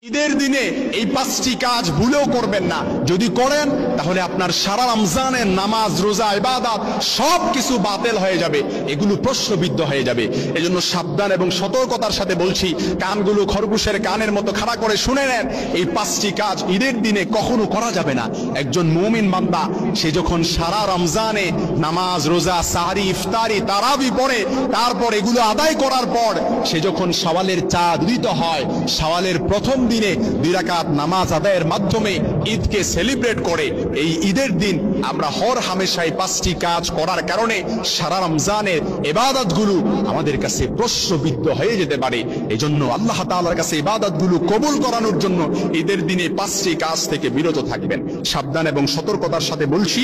ঈদের দিনে এই পাঁচটি কাজ ভুলেও করবেন না। যদি করেন তাহলে আপনার সারা রমজানের নামাজ, রোজা, ইবাদত সবকিছু বাতিল হয়ে যাবে, এগুলো প্রশ্নবিদ্ধ হয়ে যাবে। এজন্য সাবধান এবং সতর্কতার সাথে বলছি, কানগুলো খরগোশের কানের মতো খাড়া করে শুনে নেন। এই পাঁচটি কাজ ঈদের দিনে কখনো করা যাবে না। একজন মুমিন বান্দা সে যখন সারা রমজানে নামাজ, রোজা, সাহরি, ইফতারি, তারাবি পড়ে, তারপর এগুলো আদায় করার পর সে যখন শাওয়ালের চাঁদ উদিত হয়, শাওয়ালের প্রথম দিনে 2 রাকাত নামাজ আদায়ের মাধ্যমে ঈদকে সেলিব্রেট করে, এই ঈদের দিন আমরা হর হামেশাই 5টি কাজ করার কারণে সারা রমজানের ইবাদতগুলো আমাদের কাছে প্রশ্নবিদ্ধ হয়ে যেতে পারে। এজন্য আল্লাহ তাআলার কাছে ইবাদতগুলো কবুল করানোর জন্য ঈদের দিনে 5টি কাজ থেকে বিরত থাকবেন। সাবধান এবং সতর্কতার সাথে বলছি,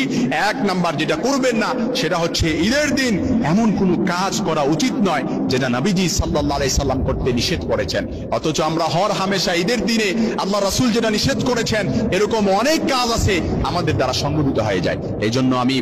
1 নাম্বার যেটা করবেন না সেটা হচ্ছে ঈদের দিন এমন কোনো কাজ করা উচিত নয় যেটা নবীজি সাল্লাল্লাহু আলাইহি সাল্লাম করতে নিষেধ করেছেন। অথচ আমরা হর হামেশা ঈদের দিনে আল্লাহ রাসূল যেটা নিষেধ করেছেন এরকম অনেক কাজ আছে আমাদের দ্বারা সংঘটিত হয়ে যায়। এই জন্য আমি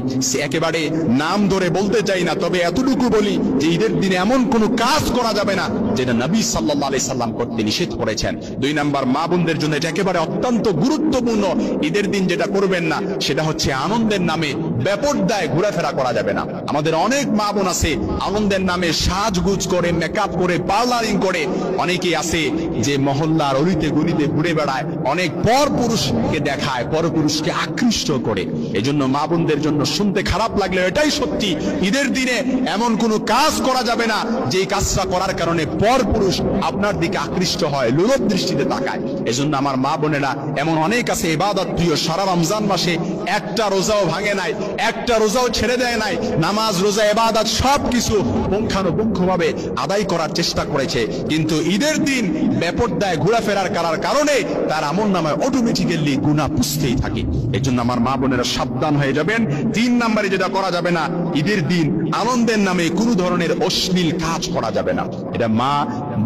একেবারে নাম ধরে বলতে চাই না, তবে এতটুকু বলি যে ঈদের দিনে এমন কোনো কাজ করা যাবে না যেটা নবী সাল্লাল্লাহু আলাইহি সাল্লাম করতে নিষেধ করেছেন। 2 নাম্বার, মা বোনদের জন্য এটা একেবারে অত্যন্ত গুরুত্বপূর্ণ। ঈদের দিন যেটা করবেন না সেটা হচ্ছে আনন্দের নামে বেপরদায় ঘোরাফেরা করা যাবে না। আমাদের অনেক মা বোন আছে আনন্দের নামে সাজগুজ করে, মেকআপ করে, পার্লারিং করে, অনেকেই আছে যে মহল্লার অলিতে গলিতে ঘুরে বেড়ায়, অনেক পর পুরুষকে দেখায়, পর পুরুষকে আকৃষ্ট করে। এজন্য মা বোনদের জন্য শুনতে খারাপ লাগলে এটাই সত্যি, ঈদের দিনে এমন কোনো কাজ করা যাবে না যে কাজটা করার কারণে পর পুরুষ আপনার দিকে আকৃষ্ট হয়, লোলুপ দৃষ্টিতে তাকায়। এজন্য আমার মা বোনেরা এমন অনেক আছে ইবাদত প্রিয়, সারা রমজান মাসে একটা রোজাও ভাঙে নাই, একটা রোজাও ছেড়ে দেয় নাই, নামাজ, রোজা, ইবাদত সবকিছু পুঙ্খানুপুঙ্খভাবে আদায় করার চেষ্টা করেছে, কিন্তু ঈদের দিন বেপরদায় ঘোরাফেরার করার কারণে তার আমলনামায় অটোমেটিক্যালি গুনাহ পুষতেই থাকে। এজন্য আমার মা বোনেরা সাবধান হয়ে যাবেন। 3 নম্বরে যেটা করা যাবে না, ঈদের দিন আনন্দের নামে কোনো ধরনের অশ্লীল কাজ করা যাবে না। এটা মা,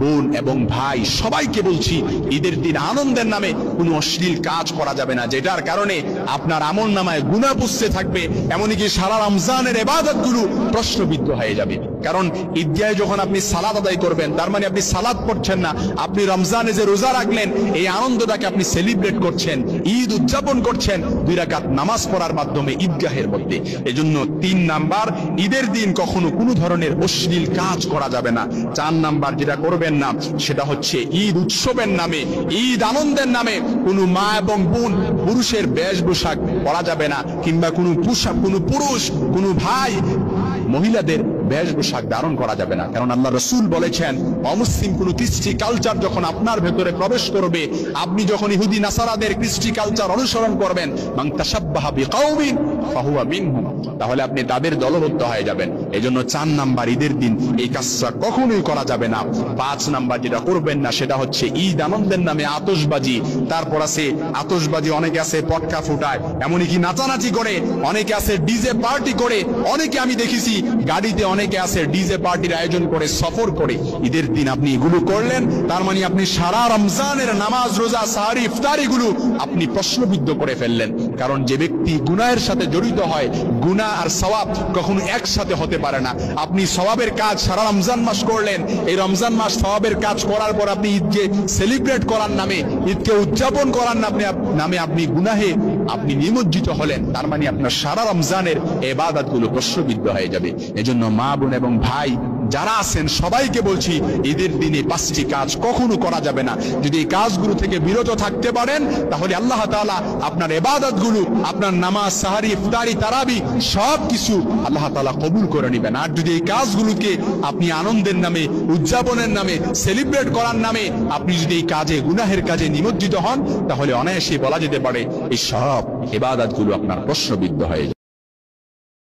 বোন এবং ভাই সবাইকে বলছি, ঈদের দিন আনন্দের নামে কোনো অশ্লীল কাজ করা যাবে না, যেটার কারণে আপনার আমলনামায় গুনাহ পুষতে থাকবে, এমনকি সারা রমজানের ইবাদতগুলো প্রশ্নবিদ্ধ হয়ে যাবে। কারণ ঈদগাহে যখন আপনি সালাত আদায় করবেন, তার মানে আপনি সালাত পড়ছেন না, আপনি রমজানে যে রোজা রাখলেন এই আনন্দটাকে আপনি সেলিব্রেট করছেন, ঈদ উদযাপন করছেন 2 রাকাত নামাজ পড়ার মাধ্যমে ঈদগাহের মধ্যে। এজন্য 3 নাম্বার, ঈদের দিন কখনো কোনো ধরনের অশ্লীল কাজ করা যাবে না। 4 নাম্বার যেটা করবেন না সেটা হচ্ছে ঈদ উৎসবের নামে, ঈদ আনন্দের নামে কোনো মা এবং বোন পুরুষের বেশভূষা পরা যাবে না, কিংবা কোনো পুরুষ, কোনো ভাই মহিলাদের বেশভূষা ধারণ করা যাবে না। কারণ আল্লাহ রাসূল বলেছেন, অমুসলিম কোন কৃষ্টি কালচার যখন আপনার ভেতরে প্রবেশ করবে, আপনি যখন ইহুদি নাসারাদের কৃষ্টি কালচার অনুসরণ করবেন, মান তাশাব্বাহা বিকাউমিন ফাহুয়া মিনহুম, তাহলে আপনি তাদের দলবদ্ধ হয়ে যাবেন। এজন্য 4 নাম্বার, ঈদের দিন এই কাজটা কখনোই করা যাবে না। 5 নাম্বার যেটা করবেন না সেটা হচ্ছে ঈদ আনন্দের নামে আতশবাজি। তারপর আছে আতশবাজি, অনেকে আছে পটকা ফুটায়, এমনকি নাচানাচি করে, অনেকে আছে ডিজে পার্টি করে, অনেকে আমি দেখেছি গাড়িতে অনেকে আছে ডিজে পার্টির আয়োজন করে, সফর করে। ঈদের দিন আপনি এগুলো করলেন, তার মানে আপনি সারা রমজানের নামাজ, রোজা, সাহরি, ইফতারি গুলো আপনি প্রশ্নবিদ্ধ করে ফেললেন। কারণ যে ব্যক্তি গুনাহের সাথে জড়িত হয়, গুনাহ আর সওয়াব কখনো একসাথে হতে পারে না। আপনি সওয়াবের কাজ সারা রমজান মাস করলেন, এই রমজান মাস সওয়াবের কাজ করার পর আপনি ঈদকে সেলিব্রেট করার নামে, ঈদকে উদযাপন করার নামে আপনি গুনাহে আপনি নিমজ্জিত হলেন, তার মানে আপনার সারা রমজানের ইবাদতগুলো প্রশ্নবিদ্ধ হয়ে যাবে। এজন্য মা, বোন এবং ভাই যারা আছেন সবাইকে বলছি, ঈদের দিনে 5টি কাজ কখনো করা যাবে না। যদি এই কাজগুলো থেকে বিরত থাকতে পারেন তাহলে আল্লাহ তাআলা আপনার ইবাদতগুলো, আপনার নামাজ, সাহরি, ইফতারি, তারাবি সবকিছু আল্লাহ তাআলা কবুল করে নেবেন। আর যদি এই কাজগুলোকে আপনি আনন্দের নামে, উদযাপনের নামে, সেলিব্রেট করার নামে আপনি যদি এই কাজে, গুনাহের কাজে নিমজ্জিত হন, তাহলে অনায়াসে বলা যেতে পারে এই সব ইবাদতগুলো আপনার প্রশ্নবিদ্ধ হয়ে যাবে।